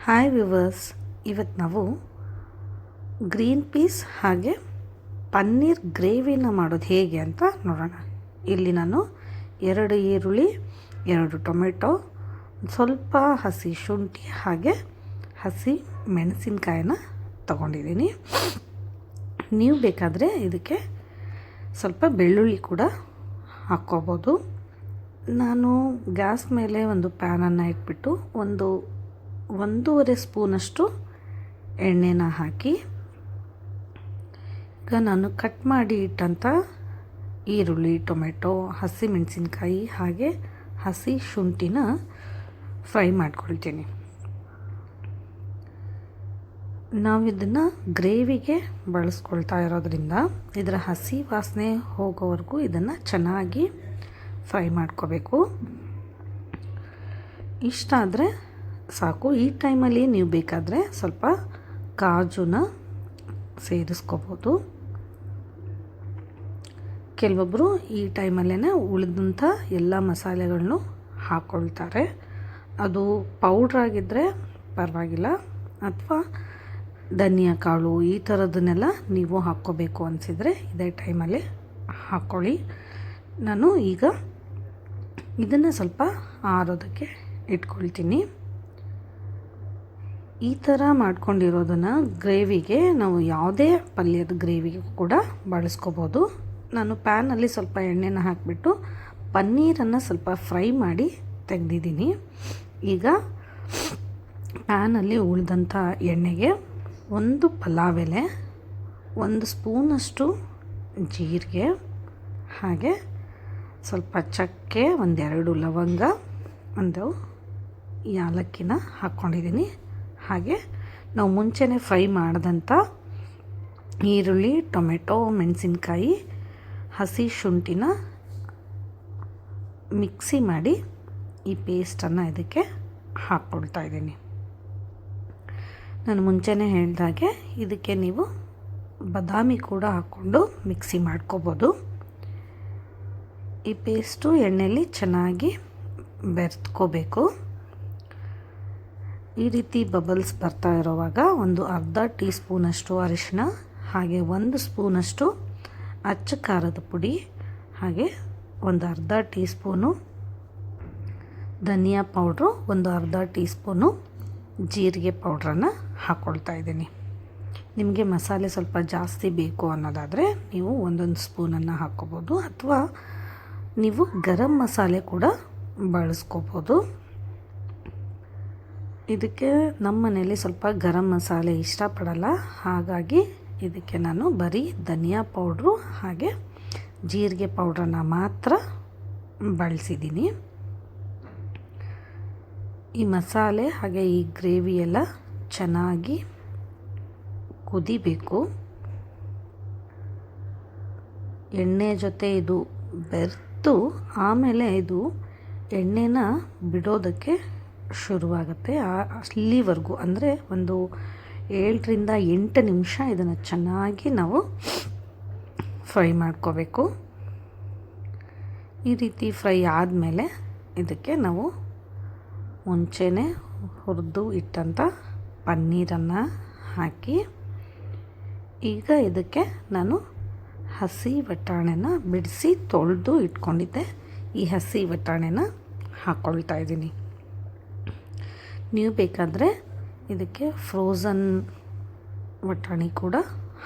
Hi viewers, ಇವತ್ತು ನಾವು green piece ಹಾಗೆ ಪನ್ನೀರ್ ಗ್ರೇವಿನ ಮಾಡೋದು ಹೇಗೆ ಅಂತ ನೋಡೋಣ. ಇಲ್ಲಿ ನಾನು 2 ಈರುಳ್ಳಿ, 2 ಟೊಮೆಟೊ, ಸ್ವಲ್ಪ ಹಸಿ ಶುಂಠಿ ಹಾಗೆ ಹಸಿ ಮೆಣಸಿನಕಾಯಿನ ತಗೊಂಡಿದ್ದೀನಿ. ನೀವು ಬೇಕಾದರೆ ಇದಕ್ಕೆ ಸ್ವಲ್ಪ ಬೆಳ್ಳುಳ್ಳಿ ಕೂಡ ಹಾಕ್ಕೋಬೋದು. ನಾನು ಗ್ಯಾಸ್ ಮೇಲೆ ಒಂದು ಪ್ಯಾನನ್ನು ಇಟ್ಬಿಟ್ಟು 1.5 ಸ್ಪೂನಷ್ಟು ಎಣ್ಣೆನ ಹಾಕಿ, ಈಗ ನಾನು ಕಟ್ ಮಾಡಿ ಇಟ್ಟಂಥ ಈರುಳ್ಳಿ, ಟೊಮೆಟೊ, ಹಸಿ ಮೆಣಸಿನ್ಕಾಯಿ ಹಾಗೆ ಹಸಿ ಶುಂಠಿನ ಫ್ರೈ ಮಾಡ್ಕೊಳ್ತೀನಿ. ನಾವು ಇದನ್ನು ಗ್ರೇವಿಗೆ ಬಳಸ್ಕೊಳ್ತಾ ಇರೋದ್ರಿಂದ ಇದರ ಹಸಿ ವಾಸನೆ ಹೋಗೋವರೆಗೂ ಇದನ್ನು ಚೆನ್ನಾಗಿ ಫ್ರೈ ಮಾಡ್ಕೋಬೇಕು. ಇಷ್ಟ ಆದರೆ ಸಾಕು. ಈ ಟೈಮಲ್ಲಿ ನೀವು ಬೇಕಾದರೆ ಸ್ವಲ್ಪ ಕಾಜುನ ಸೇರಿಸ್ಕೋಬೋದು. ಕೆಲವೊಬ್ಬರು ಈ ಟೈಮಲ್ಲೇ ಉಳಿದಂಥ ಎಲ್ಲ ಮಸಾಲೆಗಳನ್ನು ಹಾಕ್ಕೊಳ್ತಾರೆ. ಅದು ಪೌಡ್ರಾಗಿದ್ದರೆ ಪರವಾಗಿಲ್ಲ, ಅಥವಾ ಧನಿಯಾ ಕಾಳು ಈ ಥರದನ್ನೆಲ್ಲ ನೀವು ಹಾಕ್ಕೋಬೇಕು ಅನಿಸಿದರೆ ಇದೇ ಟೈಮಲ್ಲಿ ಹಾಕ್ಕೊಳ್ಳಿ. ನಾನು ಈಗ ಇದನ್ನು ಸ್ವಲ್ಪ ಆರೋದಕ್ಕೆ ಇಟ್ಕೊಳ್ತೀನಿ. ಈ ಥರ ಮಾಡ್ಕೊಂಡಿರೋದನ್ನು ಗ್ರೇವಿಗೆ ನಾವು ಯಾವುದೇ ಪಲ್ಯದ ಗ್ರೇವಿಗೆ ಕೂಡ ಬಳಸ್ಕೋಬೋದು. ನಾನು ಪ್ಯಾನಲ್ಲಿ ಸ್ವಲ್ಪ ಎಣ್ಣೆನ ಹಾಕಿಬಿಟ್ಟು ಪನ್ನೀರನ್ನು ಸ್ವಲ್ಪ ಫ್ರೈ ಮಾಡಿ ತೆಗೆದಿದ್ದೀನಿ. ಈಗ ಪ್ಯಾನಲ್ಲಿ ಉಳಿದಂಥ ಎಣ್ಣೆಗೆ 1 ಪಲಾವ್ ಎಲೆ, 1 ಸ್ಪೂನಷ್ಟು ಜೀರಿಗೆ ಹಾಗೆ ಸ್ವಲ್ಪ ಚಕ್ಕೆ, 1-2 ಲವಂಗ, 1 ಯಾಲಕ್ಕಿನ ಹಾಕ್ಕೊಂಡಿದ್ದೀನಿ. ಹಾಗೆ ನಾವು ಮುಂಚೆನೇ ಫ್ರೈ ಮಾಡಿದಂಥ ಈರುಳ್ಳಿ, ಟೊಮೆಟೊ, ಮೆಣಸಿನ್ಕಾಯಿ, ಹಸಿ ಶುಂಠಿನ ಮಿಕ್ಸಿ ಮಾಡಿ ಈ ಪೇಸ್ಟನ್ನು ಇದಕ್ಕೆ ಹಾಕ್ಕೊಳ್ತಾ ಇದ್ದೀನಿ. ನಾನು ಮುಂಚೆನೇ ಹೇಳಿದಾಗೆ ಇದಕ್ಕೆ ನೀವು ಬಾದಾಮಿ ಕೂಡ ಹಾಕ್ಕೊಂಡು ಮಿಕ್ಸಿ ಮಾಡ್ಕೋಬೋದು. ಈ ಪೇಸ್ಟು ಎಣ್ಣೆಯಲ್ಲಿ ಚೆನ್ನಾಗಿ ಬೆರೆತ್ಕೋಬೇಕು. ಈ ರೀತಿ ಬಬಲ್ಸ್ ಬರ್ತಾ ಇರೋವಾಗ 1/2 ಟೀ ಸ್ಪೂನಷ್ಟು ಅರಿಶಿನ ಹಾಗೆ 1 ಸ್ಪೂನಷ್ಟು ಅಚ್ಚ ಖಾರದ ಪುಡಿ ಹಾಗೆ 1/2 ಟೀ ಸ್ಪೂನು ಧನಿಯಾ ಪೌಡ್ರು, 1/2 ಟೀ ಸ್ಪೂನು ಜೀರಿಗೆ ಪೌಡ್ರನ್ನು ಹಾಕ್ಕೊಳ್ತಾ ಇದ್ದೀನಿ. ನಿಮಗೆ ಮಸಾಲೆ ಸ್ವಲ್ಪ ಜಾಸ್ತಿ ಬೇಕು ಅನ್ನೋದಾದರೆ ನೀವು 1 ಸ್ಪೂನನ್ನು ಹಾಕ್ಕೋಬೋದು, ಅಥವಾ ನೀವು ಗರಂ ಮಸಾಲೆ ಕೂಡ ಬಳಸ್ಕೋಬೋದು. ಇದಕ್ಕೆ ನಮ್ಮ ಮನೇಲಿ ಸ್ವಲ್ಪ ಗರಂ ಮಸಾಲೆ ಇಷ್ಟಪಡಲ್ಲ, ಹಾಗಾಗಿ ಇದಕ್ಕೆ ನಾನು ಬರೀ ಧನಿಯಾ ಪೌಡ್ರು ಹಾಗೆ ಜೀರಿಗೆ ಪೌಡ್ರನ್ನು ಮಾತ್ರ ಬಳಸಿದ್ದೀನಿ. ಈ ಮಸಾಲೆ ಹಾಗೆ ಈ ಗ್ರೇವಿ ಎಲ್ಲ ಚೆನ್ನಾಗಿ ಕುದಿಬೇಕು. ಎಣ್ಣೆ ಜೊತೆ ಇದು ಬೆರೆತು ಆಮೇಲೆ ಇದು ಎಣ್ಣೆನ ಬಿಡೋದಕ್ಕೆ ಶುರುವಾಗುತ್ತೆ. ಅಲ್ಲಿವರೆಗೂ ಅಂದರೆ 7ರಿಂದ 8 ನಿಮಿಷ ಇದನ್ನು ಚೆನ್ನಾಗಿ ನಾವು ಫ್ರೈ ಮಾಡ್ಕೋಬೇಕು. ಈ ರೀತಿ ಫ್ರೈ ಆದಮೇಲೆ ಇದಕ್ಕೆ ನಾವು ಮುಂಚೆನೇ ಹುರಿದು ಇಟ್ಟಂಥ ಪನ್ನೀರನ್ನು ಹಾಕಿ, ಈಗ ಇದಕ್ಕೆ ನಾನು ಹಸಿ ಬಟಾಣೆನ ಬಿಡಿಸಿ ತೊಳೆದು ಇಟ್ಕೊಂಡಿದ್ದೆ. ಈ ಹಸಿ ಬಟಾಣೆನ ಹಾಕ್ಕೊಳ್ತಾ ಇದ್ದೀನಿ. ನೀವು ಬೇಕಾದರೆ ಇದಕ್ಕೆ ಫ್ರೋಝನ್ ಬಟಾಣಿ ಕೂಡ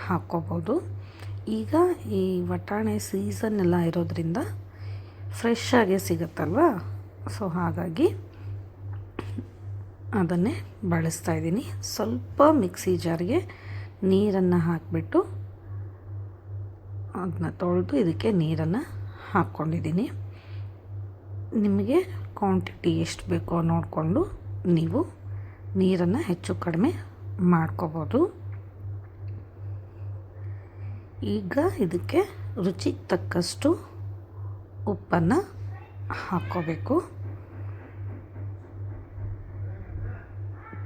ಹಾಕ್ಕೋಬೋದು. ಈಗ ಈ ಬಟಾಣೆ ಸೀಸನ್ ಎಲ್ಲ ಇರೋದ್ರಿಂದ ಫ್ರೆಶ್ ಆಗೇ ಸಿಗುತ್ತಲ್ವ, ಸೊ ಹಾಗಾಗಿ ಅದನ್ನೇ ಬಳಸ್ತಾ ಇದ್ದೀನಿ. ಸ್ವಲ್ಪ ಮಿಕ್ಸಿ ಜಾರ್ಗೆ ನೀರನ್ನು ಹಾಕಿಬಿಟ್ಟು ಅದನ್ನ ತೊಳೆದು ಇದಕ್ಕೆ ನೀರನ್ನು ಹಾಕ್ಕೊಂಡಿದ್ದೀನಿ. ನಿಮಗೆ ಕ್ವಾಂಟಿಟಿ ಎಷ್ಟು ಬೇಕೋ ನೋಡಿಕೊಂಡು ನೀವು ನೀರನ್ನು ಹೆಚ್ಚು ಕಡಿಮೆ ಮಾಡ್ಕೋಬೋದು. ಈಗ ಇದಕ್ಕೆ ರುಚಿಗೆ ತಕ್ಕಷ್ಟು ಉಪ್ಪನ್ನು ಹಾಕ್ಕೋಬೇಕು.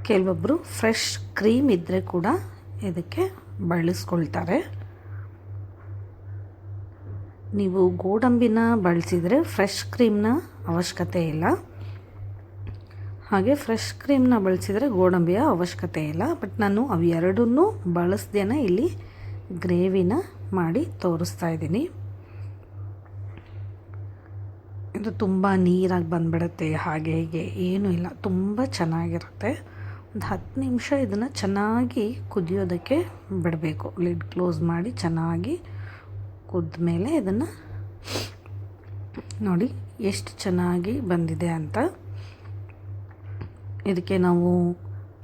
ಕೆಲವೊಬ್ಬರು ಫ್ರೆಶ್ ಕ್ರೀಮ್ ಇದ್ದರೆ ಕೂಡ ಇದಕ್ಕೆ ಬಳಸ್ಕೊಳ್ತಾರೆ. ನೀವು ಗೋಡಂಬಿನ ಬಳಸಿದರೆ ಫ್ರೆಶ್ ಕ್ರೀಮ್ನ ಅವಶ್ಯಕತೆ ಇಲ್ಲ. ಹಾಗೆ ಫ್ರೆಶ್ ಕ್ರೀಮ್ನ ಬಳಸಿದರೆ ಗೋಡಂಬಿಯ ಅವಶ್ಯಕತೆ ಇಲ್ಲ. ಬಟ್ ನಾನು ಅವು ಎರಡನ್ನೂ ಬಳಸ್ದೇನೆ ಇಲ್ಲಿ ಗ್ರೇವಿನ ಮಾಡಿ ತೋರಿಸ್ತಾ ಇದ್ದೀನಿ. ಇದು ತುಂಬ ನೀರಾಗಿ ಬಂದುಬಿಡುತ್ತೆ, ಹಾಗೆ ಹೀಗೆ ಏನೂ ಇಲ್ಲ, ತುಂಬ ಚೆನ್ನಾಗಿರುತ್ತೆ. ಒಂದು 10 ನಿಮಿಷ ಇದನ್ನು ಚೆನ್ನಾಗಿ ಕುದಿಯೋದಕ್ಕೆ ಬಿಡಬೇಕು. ಲಿಡ್ ಕ್ಲೋಸ್ ಮಾಡಿ ಚೆನ್ನಾಗಿ ಕುದ್ದ ಮೇಲೆ ಇದನ್ನು ನೋಡಿ ಎಷ್ಟು ಚೆನ್ನಾಗಿ ಬಂದಿದೆ ಅಂತ. ಇದಕ್ಕೆ ನಾವು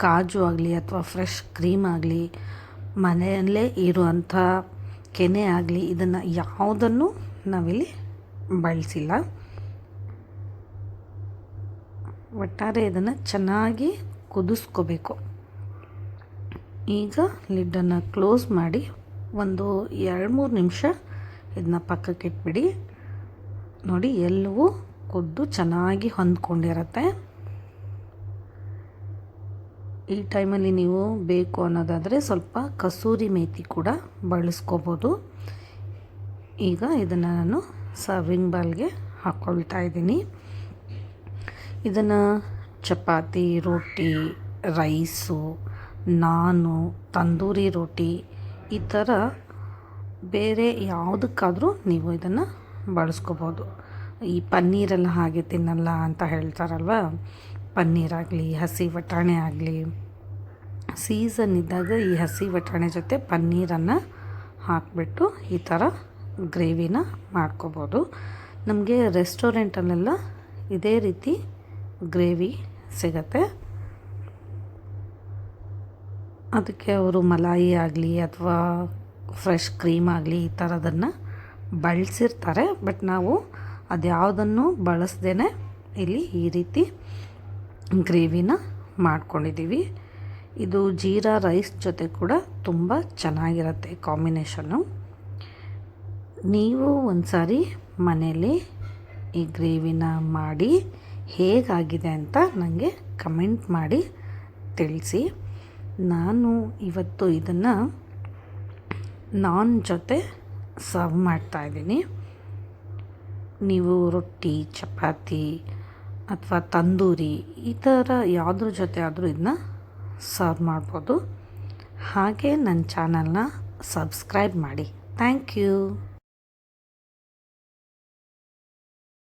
ಕಾಜು ಆಗಲಿ ಅಥವಾ ಫ್ರೆಶ್ ಕ್ರೀಮ್ ಆಗಲಿ, ಮನೆಯಲ್ಲೇ ಇರುವಂಥ ಕೆನೆ ಆಗಲಿ, ಇದನ್ನು ಯಾವುದನ್ನು ನಾವಿಲ್ಲಿ ಬಳಸಿಲ್ಲ. ಒಟ್ಟಾರೆ ಇದನ್ನು ಚೆನ್ನಾಗಿ ಕುದಿಸ್ಕೋಬೇಕು. ಈಗ ಲಿಡ್ಡನ್ನು ಕ್ಲೋಸ್ ಮಾಡಿ ಒಂದು 2-3 ನಿಮಿಷ ಇದನ್ನ ಪಕ್ಕಕ್ಕೆ ಇಟ್ಬಿಡಿ. ನೋಡಿ ಎಲ್ಲವೂ ಕುದ್ದು ಚೆನ್ನಾಗಿ ಹೊಂದ್ಕೊಂಡಿರುತ್ತೆ. ಈ ಟೈಮಲ್ಲಿ ನೀವು ಬೇಕು ಅನ್ನೋದಾದರೆ ಸ್ವಲ್ಪ ಕಸೂರಿ ಮೇಥಿ ಕೂಡ ಬಳಸ್ಕೋಬೋದು. ಈಗ ಇದನ್ನು ನಾನು ಸರ್ವಿಂಗ್ ಬೌಲ್ಗೆ ಹಾಕ್ಕೊಳ್ತಾ ಇದ್ದೀನಿ. ಇದನ್ನು ಚಪಾತಿ, ರೋಟಿ, ರೈಸು, ನಾನು, ತಂದೂರಿ ರೋಟಿ ಈ ಥರ ಬೇರೆ ಯಾವುದಕ್ಕಾದರೂ ನೀವು ಇದನ್ನು ಬಳಸ್ಕೋಬೋದು. ಈ ಪನ್ನೀರೆಲ್ಲ ಹಾಗೆ ತಿನ್ನಲ್ಲ ಅಂತ ಹೇಳ್ತಾರಲ್ವ, ಪನ್ನೀರಾಗಲಿ, ಹಸಿ ಬಟಾಣೆ ಆಗಲಿ, ಸೀಸನ್ ಇದ್ದಾಗ ಈ ಹಸಿ ಬಟಾಣೆ ಜೊತೆ ಪನ್ನೀರನ್ನು ಹಾಕಿಬಿಟ್ಟು ಈ ಥರ ಗ್ರೇವಿನ ಮಾಡ್ಕೋಬೋದು. ನಮಗೆ ರೆಸ್ಟೋರೆಂಟಲ್ಲೆಲ್ಲ ಇದೇ ರೀತಿ ಗ್ರೇವಿ ಸಿಗತ್ತೆ. ಅದಕ್ಕೆ ಅವರು ಮಲಾಯಿ ಆಗಲಿ ಅಥವಾ ಫ್ರೆಶ್ ಕ್ರೀಮ್ ಆಗಲಿ ಈ ಥರದನ್ನು ಬಳಸಿರ್ತಾರೆ. ಬಟ್ ನಾವು ಅದ್ಯಾವುದನ್ನು ಬಳಸ್ದೇ ಇಲ್ಲಿ ಈ ರೀತಿ ಗ್ರೇವಿನ ಮಾಡ್ಕೊಂಡಿದ್ದೀವಿ. ಇದು ಜೀರಾ ರೈಸ್ ಜೊತೆ ಕೂಡ ತುಂಬ ಚೆನ್ನಾಗಿರುತ್ತೆ ಕಾಂಬಿನೇಷನ್ನು. ನೀವು ಒಂದು ಸಾರಿ ಮನೇಲಿ ಈ ಗ್ರೇವಿನ ಮಾಡಿ ಹೇಗಾಗಿದೆ ಅಂತ ನನಗೆ ಕಮೆಂಟ್ ಮಾಡಿ ತಿಳಿಸಿ. ನಾನು ಇವತ್ತು ಇದನ್ನು ನಾನ್ ಜೊತೆ ಸರ್ವ್ ಮಾಡ್ತಾಯಿದ್ದೀನಿ. ನೀವು ರೊಟ್ಟಿ, ಚಪಾತಿ ಅಥವಾ ತಂದೂರಿ ಈ ಥರ ಯಾವುದ್ರ ಜೊತೆ ಆದರೂ ಇದನ್ನ ಸರ್ವ್ ಮಾಡ್ಬೋದು. ಹಾಗೆ ನನ್ನ ಚಾನಲ್ನ ಸಬ್ಸ್ಕ್ರೈಬ್ ಮಾಡಿ. Thank you.